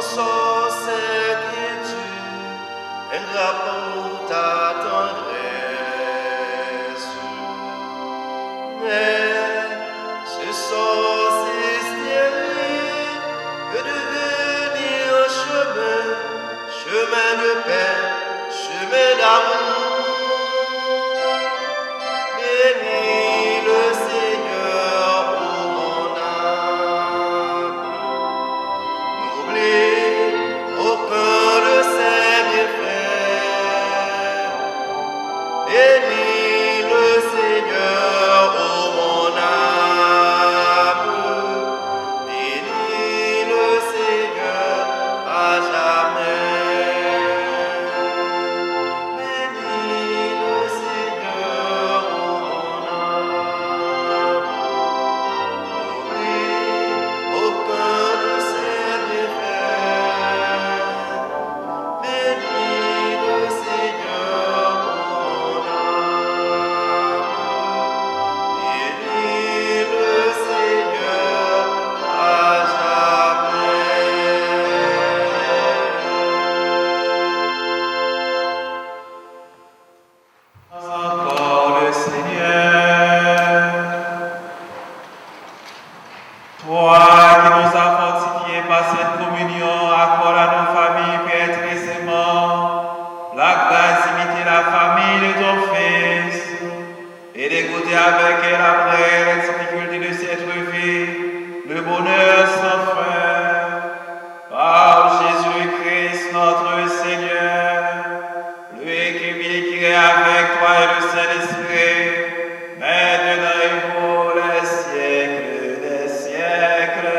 sans inquiétude, elle rapporte ta tendresse. Mais ce sans espérer que devenir un chemin de paix, chemin d'amour. Bénis le Seigneur, ô mon âme. N'oublie aucun de ses bienfaits. Bénis le Seigneur, ô mon âme. Bénis le Seigneur à jamais. Bénis le Seigneur, ô mon âme. N'oublie aucun de ses bienfaits. Bénis le Seigneur, ô mon âme. Bénis le Seigneur à jamais. Encore le Seigneur, toi qui nous as fortifiés par cette communion, accorde à nos familles, Père très aimant, la grâce d'imiter la famille de ton Fils et d'écouter avec elle après les difficultés de cette vie, le bonheur sans fin. Par Jésus-Christ notre Seigneur, lui qui vit et qui est avec toi et le Saint-Esprit, maintenant et pour les siècles des siècles.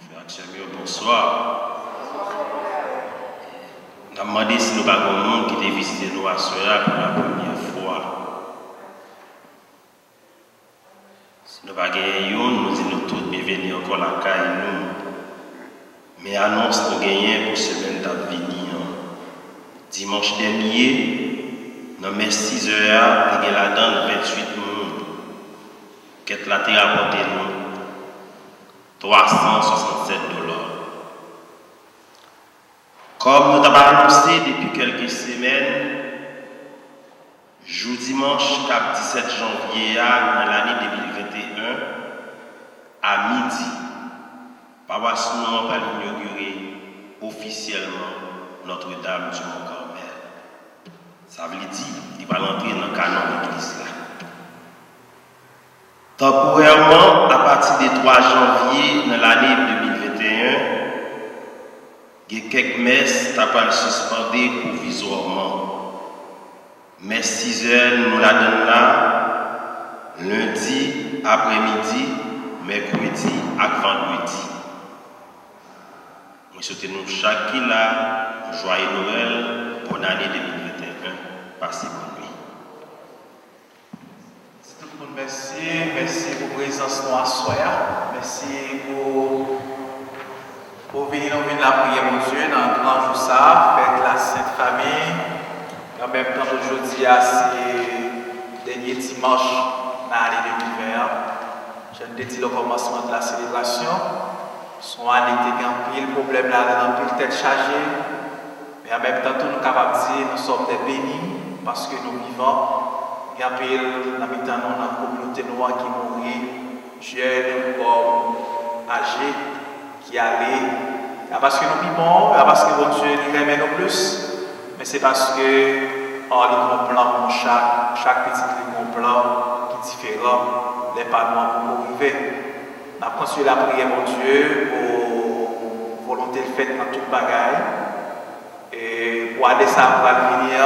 Frère Axel, bonsoir. On a demandé si nous avons un monde qui était visité nous à Soya pour la première fois. Si nous n'avons pas gagné, nous disons tous bienvenue encore la caille nous. Mais annonce nous gagner pour semaine d'avenir. Dimanche dernier, dans mes 6 heures, nous avons la donne 28 monde. Qu'est-ce la terre apporté nous? $367. Comme nous avons annoncé depuis quelques semaines, jour dimanche 17 janvier dans l'année 2021, à midi, Papa Sinon va inaugurer officiellement Notre-Dame du Mont-Carmel. Ça veut dire qu'il va entrer dans le canon de l'église là. Temporairement, à partir du 3 janvier dans l'année 2021, il y a quelques messes qui sont suspendées provisoirement. Mais 6 heures, nous la donnons là, lundi après-midi, mercredi et vendredi. Nous souhaitons nous chacun là, joyeux Noël, bonne année 2021, passez bonne nuit. Tout le monde, merci pour la présence de nous à Soya. Merci pour venir nous la prière, mon Dieu, dans un grand jour ça, avec la Sainte Famille. En même temps, aujourd'hui, c'est le dernier dimanche de l'année 2020. Je ne te dis le commencement de la célébration. Son année était un pile problème là, dans pile tête chargée. Mais en même temps, nous sommes capables de dire nous sommes des bénis parce que nous vivons. Il y a un pile dans la communauté noire qui mourit, jeunes comme âgés, qui allaient. Parce que nous vivons, parce que bon Dieu nous aime nous plus. Mais c'est parce que les grands plans pour chaque petit grand plan qui est différent, les panneaux pour nous arriver. Nous avons construit la prière, mon Dieu, pour volonté de faire dans toute bagaille. Et pour aller ça pour venir,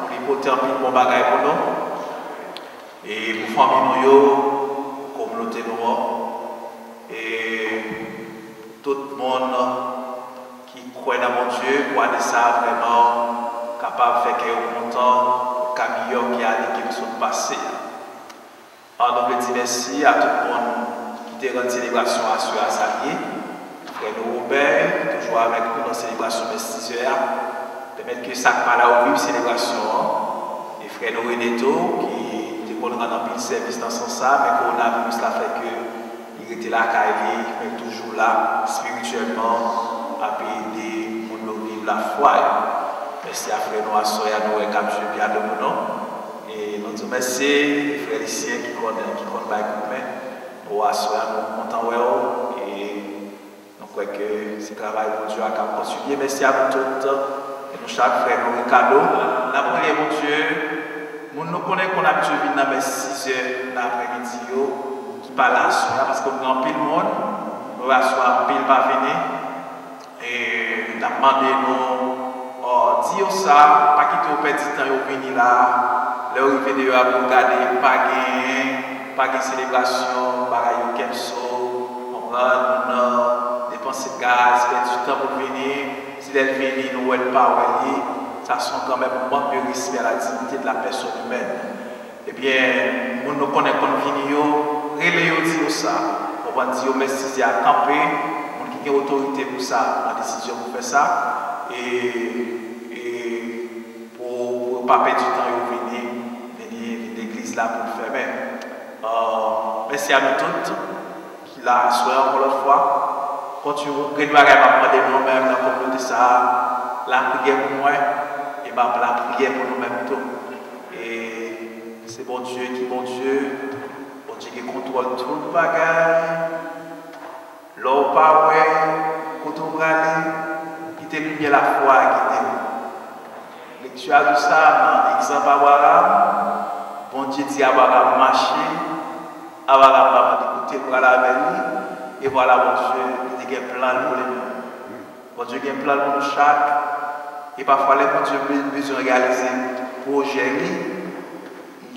pour les porter en plus bon bagaille pour nous. Et pour famille nous, communauté noire. Et tout le monde qui croit dans mon Dieu, pour aller ça vraiment capable de faire qu'il y ait content, Camille qui a allé qui nous sont passés. Alors nous disons merci à tout le monde qui était en célébration à ce Salier. Frère Robert, toujours avec nous dans la célébration de 6 heures. Permettre que ça pas là où vive célébration. Et frère Reneto qui nous rendre un peu de service dans ce sens, mais coronavirus a fait que il était là, il est toujours là, spirituellement, à aider pour nous vivre la foi. Merci à frère nous, à soeur, à nous, à Dieu, bien de mon nom. Et nous disons merci, frère ici, qui compte pas écouter, pour à soeur, nous comptons, et nous croyons que ce travail pour Dieu a continué. Merci à vous tous, et nous, chaque frère, nous, cadeau. La prière, mon Dieu, nous connaissons qu'on a pu venir dans les 6 heures l'après-midi, qui parle à soeur, parce qu'on a un pile monde, nous avons un pile pas venir, et nous avons demandé nous. Dire ça, pas quitter au petit temps, au venir là, leur vidéo à vous regarder, pas de célébration, pas de quelque on va dépenser de gaz, perdre du temps pour venir, si elle vient, nous ne pas venir, ça sont quand même un manque de respect à la dignité de la personne humaine. Eh bien, nous connaissons qu'on vient, relayons dire ça, on va dire merci à camper, on qui a autorité pour ça, la décision pour faire ça, et pour pas perdre du temps et venir l'église là pour le faire. Merci à nous toutes qui l'a assuré encore une fois. Continuons à demander nous-mêmes dans la communauté ça, la prière pour moi et la prière pour nous-mêmes tous. Et c'est bon Dieu qui qui contrôle tout le bagage. L'eau pas ouais, quand on va aller, qui te lumière la foi qui te lecture de ça, dans l'exemple Abraham, bon Dieu dit à Abraham marcher, Abraham va écouter pour la venir, et voilà bon Dieu, il a un plan pour les nous. Bon Dieu a un plan pour nous chaque, et parfois les bon Dieu besoin de réaliser le projet,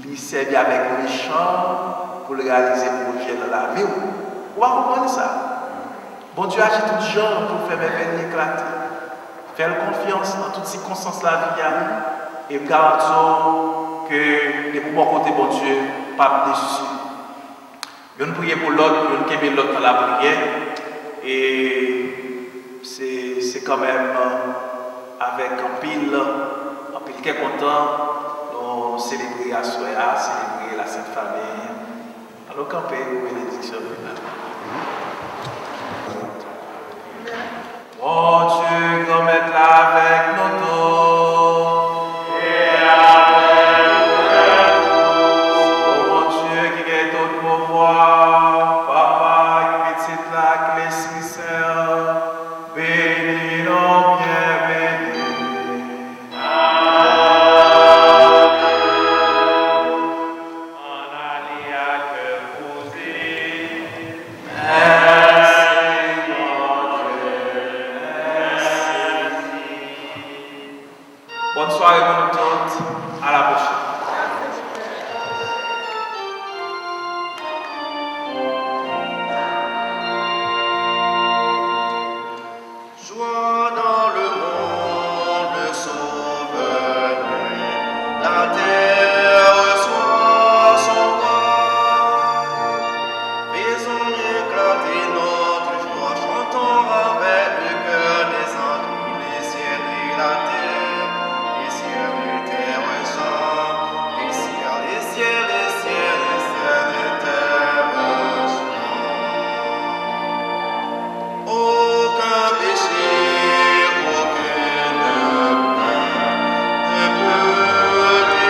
il servent avec les champs pour réaliser le projet dans la vie. On va comprendre ça. Bon Dieu agit tout genre pour faire mes veines éclater. Faire confiance dans toutes circonstances de la vie et garantons que les bons côtés, bon Dieu, pas déçus. Nous prions pour l'autre, nous prions l'autre dans la prière. Et c'est quand même avec un pile qui est content, nous célébrer la soirée, célébrer la Sainte Famille. Alors, camper, bénédiction finale. Oh Dieu, comme être là avec nous tous. Et avec nous. Oh mon Dieu, qui est tout pouvoir, Papa, qui est là, qui est sincère, bénis nous, bien bénis. En allié à cœur posé. Bonne soirée pour nous tous. À la prochaine. Joie dans le monde sauveur, la terre reçoit son roi. Faisons éclater notre joie, chantons avec le cœur des anges, les ciels et la terre. Les ciels et terre chantent, les ciels, les ciels, les ciels, les ciels et terre chantent. Aucun péché, aucune peine ne peut lui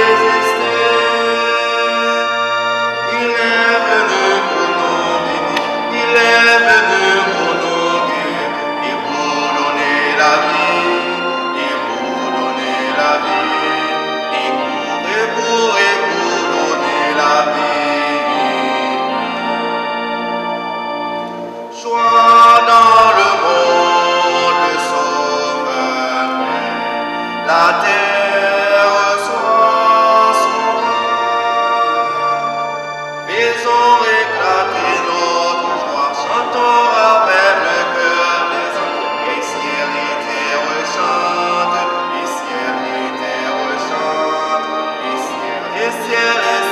résister. Il est venu pour nous bénir, il est venu pour nous guérir, et pour donner la vie. La vie, et pour donner la vie. Joie dans le monde sauveur, la terre reçoit son roi. Faisons éclater notre joie, chantons avec le cœur des hommes, les ciels et terre chantent. Les ciels, les